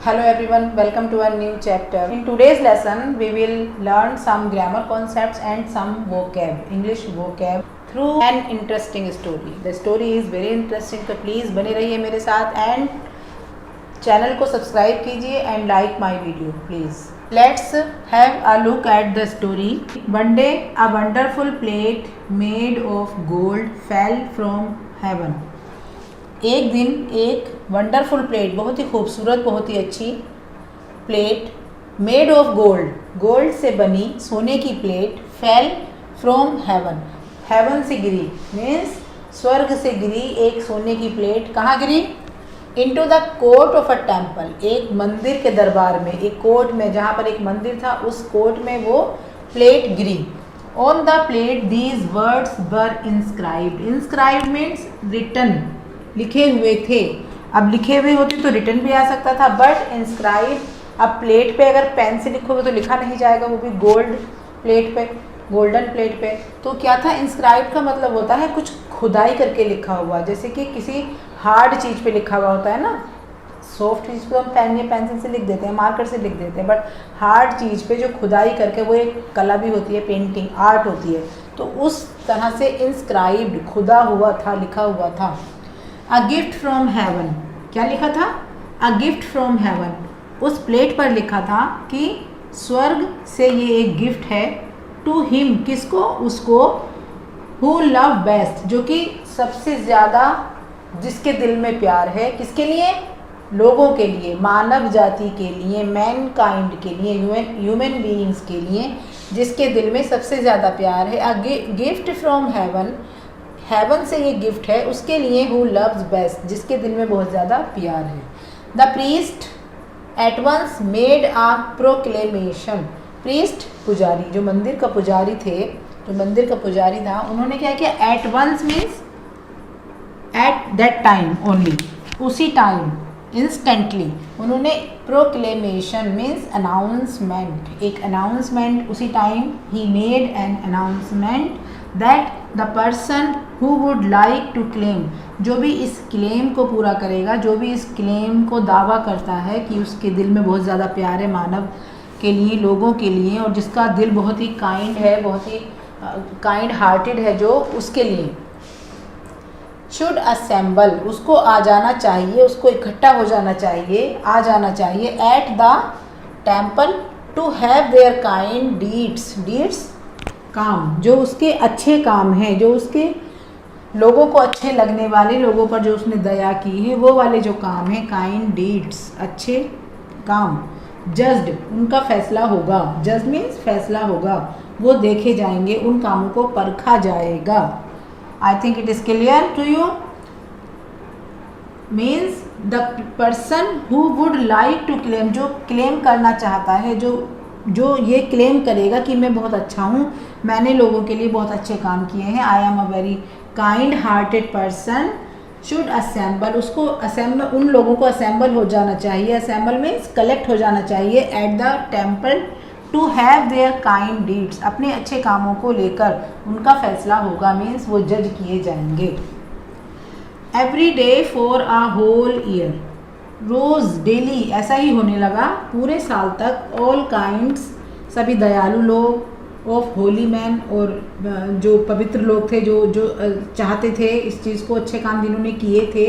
Hello everyone, welcome to our new chapter. In today's lesson, we will learn some grammar concepts and some vocab, English vocab through an interesting story. The story is very interesting, so please बने रहिए मेरे साथ and channel को subscribe कीजिए and like my video please. Let's have a look at the story. One day, a wonderful plate made of gold fell from heaven. एक दिन एक wonderful plate, बहुत ही खूबसूरत, बहुत ही अच्छी plate, made of gold, gold से बनी सोने की plate, fell from heaven, heaven से गिरी, मीन्स स्वर्ग से गिरी एक सोने की प्लेट कहाँ गिरी? Into the court of a temple, एक मंदिर के दरबार में, एक कोर्ट में, जहाँ पर एक मंदिर था उस कोर्ट में वो प्लेट गिरी. On the plate these words were inscribed, inscribed means written, लिखे हुए थे. अब लिखे हुए होते तो रिटन भी आ सकता था, बट इंस्क्राइब, अब प्लेट पे अगर पेन से लिखोगे तो लिखा नहीं जाएगा, वो भी गोल्ड प्लेट पे, गोल्डन प्लेट पे. तो क्या था? इंस्क्राइब का मतलब होता है कुछ खुदाई करके लिखा हुआ, जैसे कि किसी हार्ड चीज़ पे लिखा हुआ होता है ना. सॉफ्ट चीज़ को हम पेन या पेंसिल से लिख देते हैं, मार्कर से लिख देते हैं, बट हार्ड चीज़ पे जो खुदाई करके, वो एक कला भी होती है, पेंटिंग आर्ट होती है, तो उस तरह से इंस्क्राइब्ड, खुदा हुआ था, लिखा हुआ था. अ गिफ्ट फ्रॉम हेवन, क्या लिखा था? अ गिफ्ट फ्रॉम हेवन, उस प्लेट पर लिखा था कि स्वर्ग से ये एक गिफ्ट है. टू हिम, किसको? उसको. हु लव बेस्ट, जो कि सबसे ज़्यादा, जिसके दिल में प्यार है, किसके लिए? लोगों के लिए, मानव जाति के लिए, मैन काइंड के लिए, ह्यूमन बीइंग्स के लिए, जिसके दिल में सबसे ज़्यादा प्यार है. A gift from heaven, heaven से ये गिफ्ट है उसके लिए. हु लव्स बेस्ट, जिसके दिल में बहुत ज़्यादा प्यार है. The priest at once made a proclamation, priest पुजारी, जो मंदिर का पुजारी थे, जो मंदिर का पुजारी था, उन्होंने क्या किया? At once means at that time only, उसी टाइम, इंस्टेंटली, उन्होंने प्रोक्लेमेशन मीन्स अनाउंसमेंट, एक अनाउंसमेंट, उसी टाइम ही made an announcement that the person who would like to claim, जो भी इस क्लेम को पूरा करेगा, जो भी इस क्लेम को दावा करता है कि उसके दिल में बहुत ज़्यादा प्यार है मानव के लिए, लोगों के लिए, और जिसका दिल बहुत ही काइंड है, बहुत ही काइंड हार्टेड है, जो उसके लिए, शुड असेंबल, उसको आ जाना चाहिए, उसको इकट्ठा हो जाना चाहिए, आ जाना चाहिए. At the temple to have their kind deeds, deeds काम, जो उसके अच्छे काम हैं, जो उसके लोगों को अच्छे लगने वाले, लोगों पर जो उसने दया की है, वो वाले जो काम हैं, काइंड डीड्स, अच्छे काम. जज्ड, उनका फैसला होगा, जज मीन्स फैसला होगा, वो देखे जाएंगे, उन कामों को परखा जाएगा. I think it is clear to you. Means the person who would like to claim, जो क्लेम करना चाहता है, जो ये क्लेम करेगा कि मैं बहुत अच्छा हूँ, मैंने लोगों के लिए बहुत अच्छे काम किए हैं, I am a very kind hearted person, should assemble, उसको असेंबल, उन लोगों को असेंबल हो जाना चाहिए, असेंबल मीन्स कलेक्ट हो जाना चाहिए, at the temple to have their kind deeds, अपने अच्छे कामों को लेकर उनका फैसला होगा, मीन्स वो जज किए जाएंगे. Every day for a whole year, रोज़, डेली, ऐसा ही होने लगा पूरे साल तक. ऑल काइंड्स, सभी दयालु लोग, ऑफ होली मैन, और जो पवित्र लोग थे, जो चाहते थे इस चीज़ को, अच्छे काम जिन्होंने किए थे.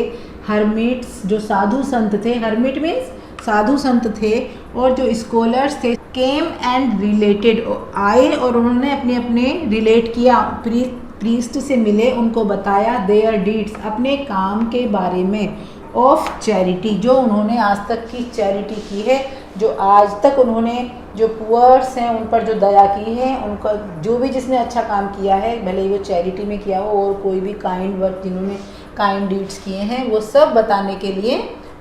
हर्मिट्स, जो साधु संत थे, हर्मिट मीन्स साधु संत थे, और जो स्कॉलर्स थे, केम एंड रिलेटेड, आए और उन्होंने अपने अपने रिलेट किया, प्रीस्ट से मिले, उनको बताया देयर डीड्स, अपने काम के बारे में. ऑफ चैरिटी, जो उन्होंने आज तक की चैरिटी की है, जो आज तक उन्होंने, जो पुअर्स हैं उन पर जो दया की है, उनका जो भी जिसने अच्छा काम किया है, भले ही वो चैरिटी में किया हो और कोई भी काइंड वर्क जिन्होंने काइंड डीड्स किए हैं, वो सब बताने के लिए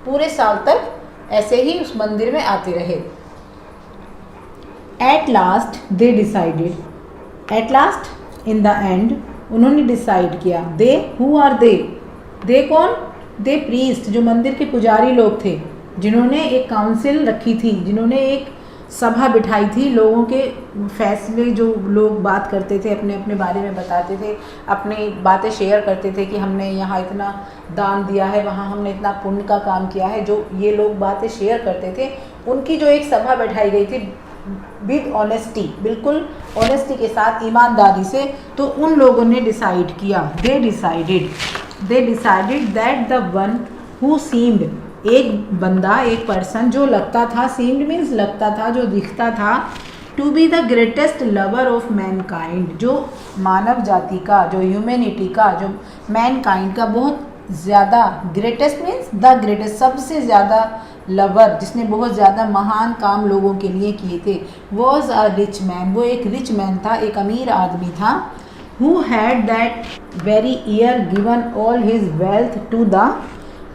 पूरे साल तक ऐसे ही उस मंदिर में आते रहे. At last they decided, at last in the end, उन्होंने डिसाइड किया. दे, हु आर दे कौन? दे प्रीस्ट, जो मंदिर के पुजारी लोग थे, जिन्होंने एक काउंसिल रखी थी, जिन्होंने एक सभा बिठाई थी, लोगों के फैसले, जो लोग बात करते थे, अपने अपने बारे में बताते थे, अपनी बातें शेयर करते थे कि हमने यहाँ इतना दान दिया है, वहाँ हमने इतना पुण्य का काम किया है, जो ये लोग बातें शेयर करते थे, उनकी जो एक सभा बैठाई गई थी विद ऑनेस्टी, बिल्कुल ऑनेस्टी के साथ, ईमानदारी से। तो उन लोगों ने डिसाइड किया, they decided that the one who seemed, एक बंदा, एक पर्सन जो लगता था, सीम्ड मीन्स लगता था, जो दिखता था, to be the greatest lover of mankind, जो मानव जाति का, जो ह्यूमैनिटी का, जो मैनकाइंड का बहुत ज़्यादा, ग्रेटेस्ट मीन्स द ग्रेटेस्ट, सबसे ज़्यादा लवर, जिसने बहुत ज़्यादा महान काम लोगों के लिए किए थे, वॉज अ रिच मैन, वो एक रिच मैन था, एक अमीर आदमी था, who had that very year given all his wealth to the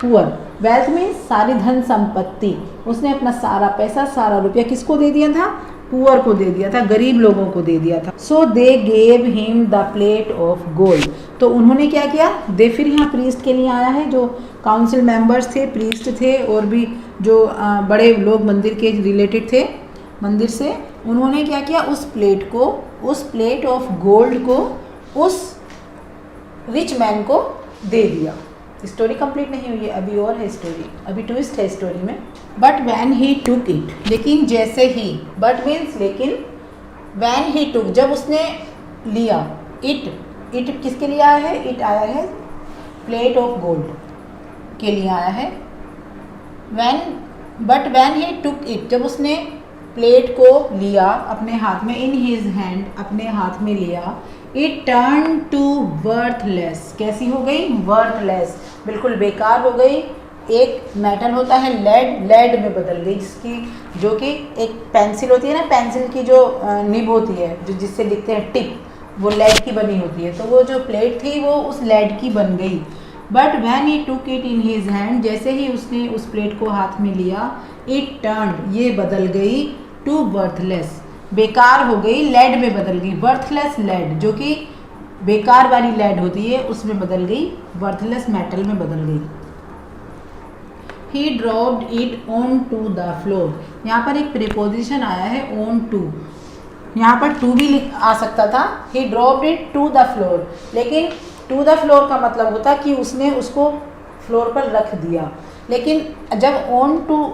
poor, wealth में सारी धन संपत्ति, उसने अपना सारा पैसा, सारा रुपया किसको दे दिया था? पुअर को दे दिया था, गरीब लोगों को दे दिया था। So they gave him the plate of gold, तो उन्होंने क्या किया? दे, फिर यहाँ प्रीस्ट के लिए आया है, जो काउंसिल मेंबर्स थे, प्रीस्ट थे, और भी जो बड़े लोग मंदिर के रिलेटेड थे मंदिर से, उन्होंने क्या किया? उस प्लेट को, उस प्लेट ऑफ गोल्ड को उस रिच मैन को दे दिया। स्टोरी कंप्लीट नहीं हुई है, अभी और है स्टोरी, अभी ट्विस्ट है स्टोरी में। But when he took it, लेकिन जैसे ही, बट मीन्स लेकिन, वैन ही टुक, जब उसने लिया, इट किसके लिए आया है? इट आया है प्लेट ऑफ गोल्ड के लिए आया है। But when he took it, जब उसने प्लेट को लिया अपने हाथ में, इन हिज हैंड, अपने हाथ में लिया, इट टर्न टू वर्थलेस, कैसी हो गई? वर्थलेस, बिल्कुल बेकार हो गई। एक मेटल होता है लेड में बदल गई, जो कि एक पेंसिल होती है ना, पेंसिल की जो निब होती है, जो जिससे लिखते हैं टिप, वो लेड की बनी होती है, तो वो जो प्लेट थी वो उस लेड की बन गई। But when he took it in his hand, जैसे ही उसने उस प्लेट को हाथ में लिया, इट टर्न, ये बदल गई, टू वर्थलेस, बेकार हो गई, लेड में बदल गई। वर्थलेस लेड, जो कि बेकार वाली लेड होती है, उसमें बदल गई, वर्थलेस मेटल में बदल गई। He dropped it on to the floor, यहाँ पर एक प्रीपोजिशन आया है ऑन टू, यहाँ पर टू भी आ सकता था। He dropped it to the floor, लेकिन टू द फ्लोर का मतलब होता कि उसने उसको फ्लोर पर रख दिया, लेकिन जब ऑन टू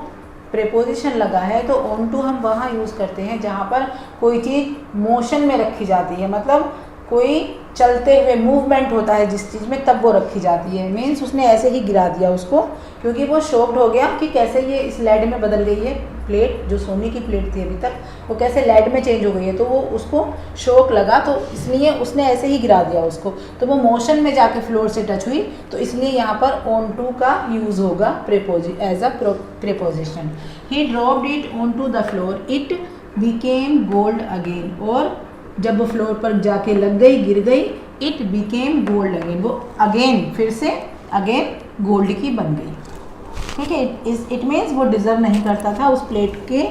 प्रीपोजिशन लगा है तो ऑन टू हम वहाँ यूज़ करते हैं जहाँ पर कोई चीज़ मोशन में रखी जाती है, मतलब कोई चलते हुए मूवमेंट होता है जिस चीज़ में, तब वो रखी जाती है। मीन्स उसने ऐसे ही गिरा दिया उसको, क्योंकि वो शॉक्ड हो गया कि कैसे ये इस लेड में बदल गई है प्लेट, जो सोने की प्लेट थी अभी तक, वो कैसे लेड में चेंज हो गई है, तो वो उसको शॉक लगा, तो इसलिए उसने ऐसे ही गिरा दिया उसको, तो वो मोशन में जाके फ्लोर से टच हुई, तो इसलिए यहाँ पर ऑन टू का यूज़ होगा as a preposition. He dropped it on to the floor, it became gold again, और जब वो फ्लोर पर जाके लग गई, गिर गई, इट बिकेम गोल्ड अगेन, वो अगेन, फिर से अगेन गोल्ड की बन गई। ठीक है, इट मीन्स वो डिज़र्व नहीं करता था, उस प्लेट के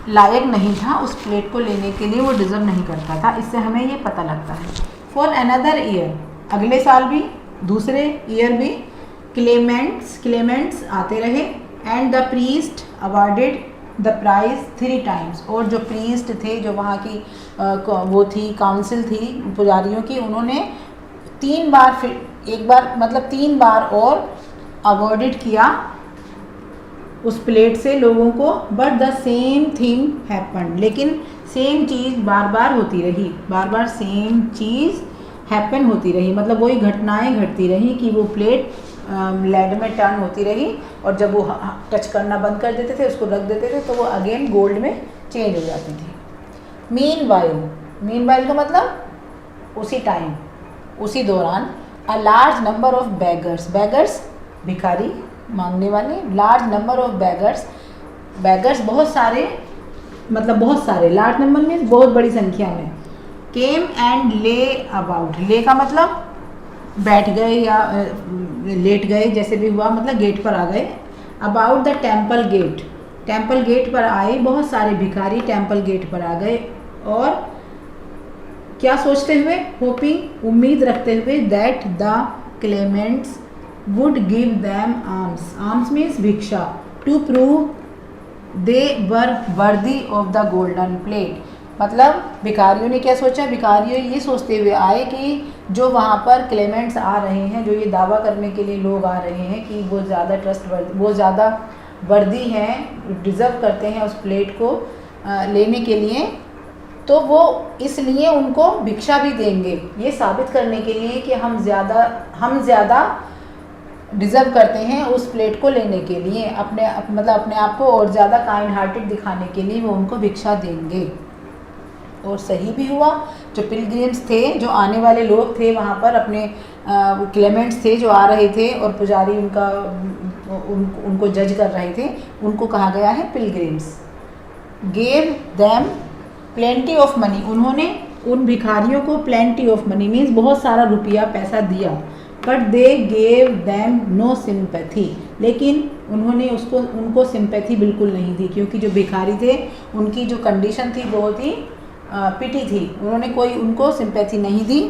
लायक नहीं था, उस प्लेट को लेने के लिए वो डिज़र्व नहीं करता था। इससे हमें ये पता लगता है। फॉर अनदर ईयर, अगले साल भी, दूसरे ईयर भी, क्लेमेंट्स आते रहे, and the priest awarded the prize 3 times, और जो प्रीस्ट थे, जो वहाँ की वो थी, काउंसिल थी पुजारियों की, उन्होंने 3 बार, फिर एक बार मतलब 3 बार और अवॉर्डेड किया उस प्लेट से लोगों को। But the same thing happen, लेकिन सेम चीज़ बार बार होती रही, बार बार सेम चीज़ हैपन होती रही, मतलब वही घटनाएं घटती रही कि वो प्लेट लेड में टर्न होती रही, और जब वो टच करना बंद कर देते थे, उसको रख देते थे, तो वो अगेन गोल्ड में चेंज हो जाती थी। मीनवाइल का मतलब उसी टाइम, उसी दौरान, a large number of beggars भिखारी, मांगने वाले, लार्ज नंबर ऑफ बेगर्स बहुत सारे, मतलब बहुत सारे, लार्ज नंबर में बहुत बड़ी संख्या में, केम एंड ले अबाउट, ले का मतलब बैठ गए या लेट गए, जैसे भी हुआ, मतलब गेट पर आ गए। अबाउट द टेम्पल गेट पर आए बहुत सारे भिखारी, टेम्पल गेट पर आ गए, और क्या सोचते हुए? होपिंग, उम्मीद रखते हुए, that the clements would give them alms means भिक्षा, to prove they were worthy of the golden plate. मतलब भिखारियों ने क्या सोचा, भिखारियों ये सोचते हुए आए कि जो वहाँ पर क्लेमेंट्स आ रहे हैं, जो ये दावा करने के लिए लोग आ रहे हैं कि वो ज़्यादा वो ज़्यादा वर्दी हैं, डिज़र्व करते हैं उस प्लेट को लेने के लिए, तो वो इसलिए उनको भिक्षा भी देंगे, ये साबित करने के लिए कि हम ज़्यादा डिज़र्व करते हैं उस प्लेट को लेने के लिए, अपने आप को और ज़्यादा काइंड हार्टेड दिखाने के लिए वो उनको भिक्षा देंगे। और सही भी हुआ। जो पिलग्रिम्स थे, जो आने वाले लोग थे वहाँ पर, अपने क्लेमेंट्स थे जो आ रहे थे और पुजारी उनको जज कर रहे थे, उनको कहा गया है pilgrims. Gave them plenty of money, उन्होंने उन भिखारियों को प्लेंटी ऑफ मनी मीन्स बहुत सारा रुपया पैसा दिया। But they gave them no sympathy, लेकिन उन्होंने उनको सिंपैथी बिल्कुल नहीं दी, क्योंकि जो भिखारी थे उनकी जो कंडीशन थी बहुत ही पिटी थी, उन्होंने कोई उनको सिंपैथी नहीं दी।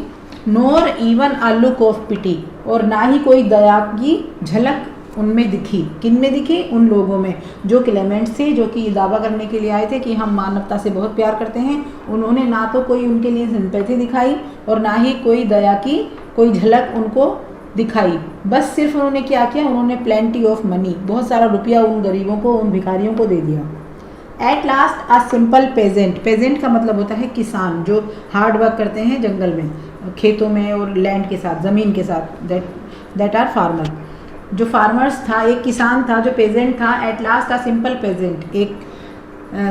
Nor even a look of pity, और ना ही कोई दया की झलक उनमें दिखी। किन में दिखी? उन लोगों में जो क्लेमेंट्स थे, जो कि दावा करने के लिए आए थे कि हम मानवता से बहुत प्यार करते हैं। उन्होंने ना तो कोई उनके लिए सिंपैथी दिखाई और ना ही कोई दया की कोई झलक उनको दिखाई। बस सिर्फ उन्होंने क्या किया, उन्होंने प्लेंटी ऑफ मनी, बहुत सारा रुपया उन गरीबों को, उन भिखारियों को दे दिया। At last a simple peasant, peasant का मतलब होता है किसान, जो हार्ड वर्क करते हैं जंगल में, खेतों में और लैंड के साथ, ज़मीन के साथ, दैट आर फार्मर। जो फार्मर्स था, एक किसान था जो पेजेंट था। At last a simple peasant, एक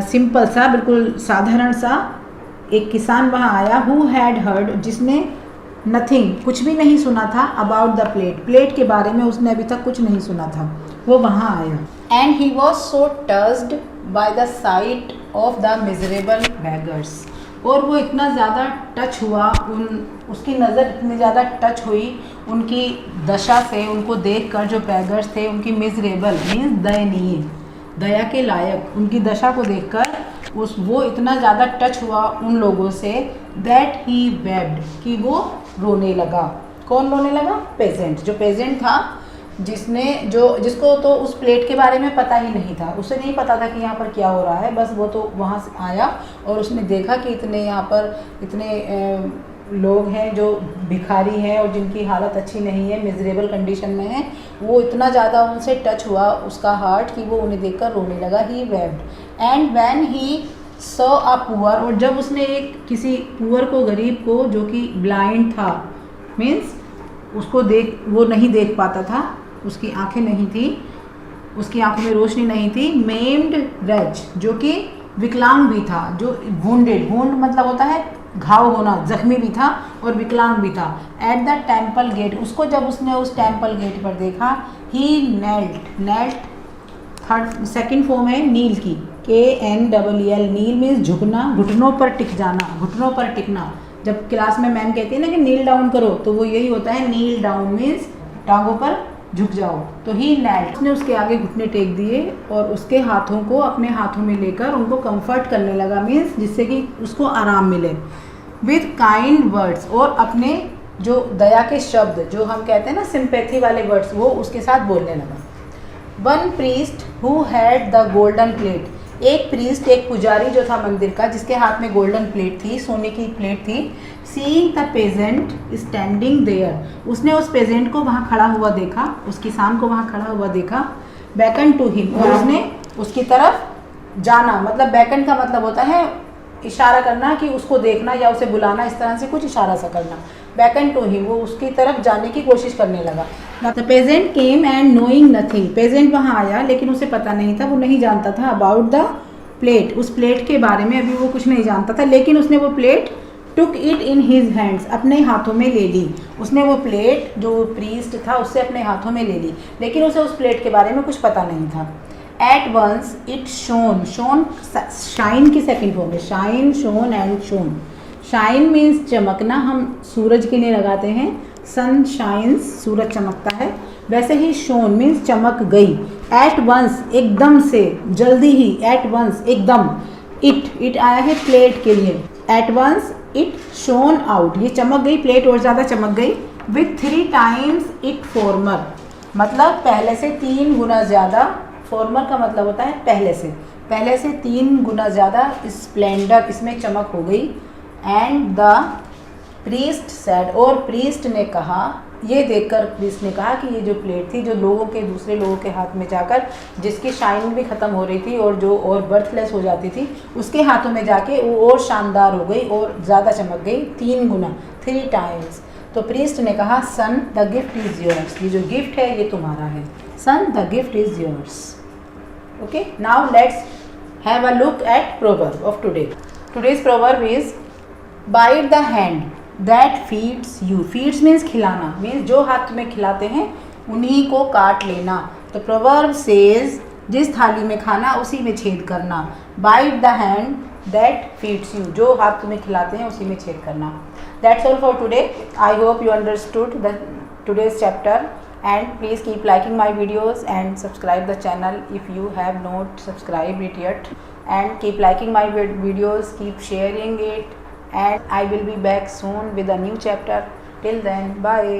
सिंपल सा, बिल्कुल साधारण सा एक किसान वहाँ आया। हु हैड हर्ड, जिसने नथिंग, कुछ भी नहीं सुना था, अबाउट द प्लेट, प्लेट के बारे में उसने अभी तक कुछ नहीं सुना था, वो वहाँ आया। And he was so touched by the site of the miserable beggars, और वो इतना ज़्यादा टच हुआ, उसकी नज़र इतनी ज़्यादा टच हुई उनकी दशा से, उनको देखकर, जो बेगर्स थे, उनकी मिजरेबल मीन्स दयनीय, दया के लायक उनकी दशा को देखकर वो इतना ज़्यादा टच हुआ उन लोगों से, दैट ही वेब्ड, कि वो रोने लगा। कौन रोने लगा? पेजेंट। जो पेजेंट था, जिसको तो उस प्लेट के बारे में पता ही नहीं था, उसे नहीं पता था कि यहाँ पर क्या हो रहा है, बस वो तो वहाँ से आया और उसने देखा कि यहाँ पर इतने लोग हैं जो भिखारी हैं और जिनकी हालत अच्छी नहीं है, मिजरेबल कंडीशन में है। वो इतना ज़्यादा उनसे टच हुआ उसका हार्ट कि वो उन्हें देखकर रोने लगा। He wept and when he saw a poor, और जब उसने किसी पुअर को, गरीब को, जो कि ब्लाइंड था, मीन्स वो नहीं देख पाता था, उसकी आंखें नहीं थी, उसकी आंखों में रोशनी नहीं थी। मेम्ड रेज, जो कि विकलांग भी था, जो वुंडेड, वुंड मतलब होता है घाव होना, जख्मी भी था और विकलांग भी था। एट द टेम्पल गेट, उसको जब उसने उस टेम्पल गेट पर देखा, ही नेल्ट थर्ड सेकंड फॉर्म है नील की, KNEL, नील मीन्स झुकना, घुटनों पर टिक जाना, घुटनों पर टिकना। जब क्लास में मैम कहती है ना कि नील डाउन करो, तो वो यही होता है, नील डाउन मीन्स टांगों पर झुक जाओ। तो ही नेल्ट, उसने उसके आगे घुटने टेक दिए और उसके हाथों को अपने हाथों में लेकर उनको कंफर्ट करने लगा, मीन्स जिससे कि उसको आराम मिले। विद काइंड वर्ड्स, और अपने जो दया के शब्द, जो हम कहते हैं ना सिंपैथी वाले वर्ड्स, वो उसके साथ बोलने लगा। One priest who had the golden plate, एक प्रीस्ट, एक पुजारी जो था मंदिर का, जिसके हाथ में गोल्डन प्लेट थी, सोने की प्लेट थी। Seeing the peasant standing there, उसने उस पेजेंट को वहाँ खड़ा हुआ देखा, उस किसान को वहाँ खड़ा हुआ देखा। बैकन टू हिम, और उसने उसकी तरफ जाना, मतलब बैकन का मतलब होता है इशारा करना, कि उसको देखना या उसे बुलाना, इस तरह से कुछ इशारा सा करना। बैकन टू हिम, वो उसकी तरफ जाने की कोशिश करने लगा। The peasant came and knowing nothing, peasant वहाँ आया लेकिन उसे पता नहीं था, वो नहीं जानता था अबाउट द प्लेट, उस प्लेट के बारे में अभी वो कुछ नहीं जानता था, लेकिन उसने वो plate took it in his hands, अपने हाथों में ले ली। उसने वो प्लेट, जो प्रीस्ट था, उससे अपने हाथों में ले ली, लेकिन उसे उस प्लेट के बारे में कुछ पता नहीं था। At once it shone, shone shine की सेकंड फॉर्म है, shine, shone and shone. Shine means चमकना, हम सूरज के लिए लगाते हैं, सन शाइन्स, सूरज चमकता है, वैसे ही शोन मीन्स चमक गई। एट वंस एकदम से, जल्दी ही, एट वंस एकदम। इट आया है प्लेट के लिए। At once it shone out, ये चमक गई, प्लेट और ज़्यादा चमक गई। विथ 3 times इट फॉर्मर, मतलब पहले से 3 गुना ज़्यादा फॉर्मर का मतलब होता है पहले से 3 गुना ज़्यादा स्प्लेंडर, इसमें चमक हो गई। एंड द प्रीस्ट सेड, और प्रीस्ट ने कहा, ये देखकर प्रीस्ट ने कहा कि ये जो प्लेट थी जो दूसरे लोगों के हाथ में जाकर, जिसकी शाइन भी ख़त्म हो रही थी और जो और बर्थलेस हो जाती थी, उसके हाथों में जाके वो और शानदार हो गई और ज़्यादा चमक गई 3 गुना, 3 टाइम्स। तो प्रीस्ट ने कहा, son the gift is yours, ये जो गिफ्ट है ये तुम्हारा है। Son the gift is yours. Okay, now let's have a look at proverb of today. Today's proverb is bite the hand that feeds you. Feeds means खिलाना, means जो हाथ तुम्हें खिलाते हैं उन्हीं को काट लेना। तो प्रोवर्ब सेज, जिस थाली में खाना उसी में छेद करना। Bite the hand that feeds you, जो हाथ तुम्हें खिलाते हैं उसी में छेद करना। That's all for today. I hope you understood the today's chapter, and please keep liking my videos and subscribe the channel if you have not subscribed it yet, and keep liking my videos, keep sharing it, and I will be back soon with a new chapter. Till then, bye.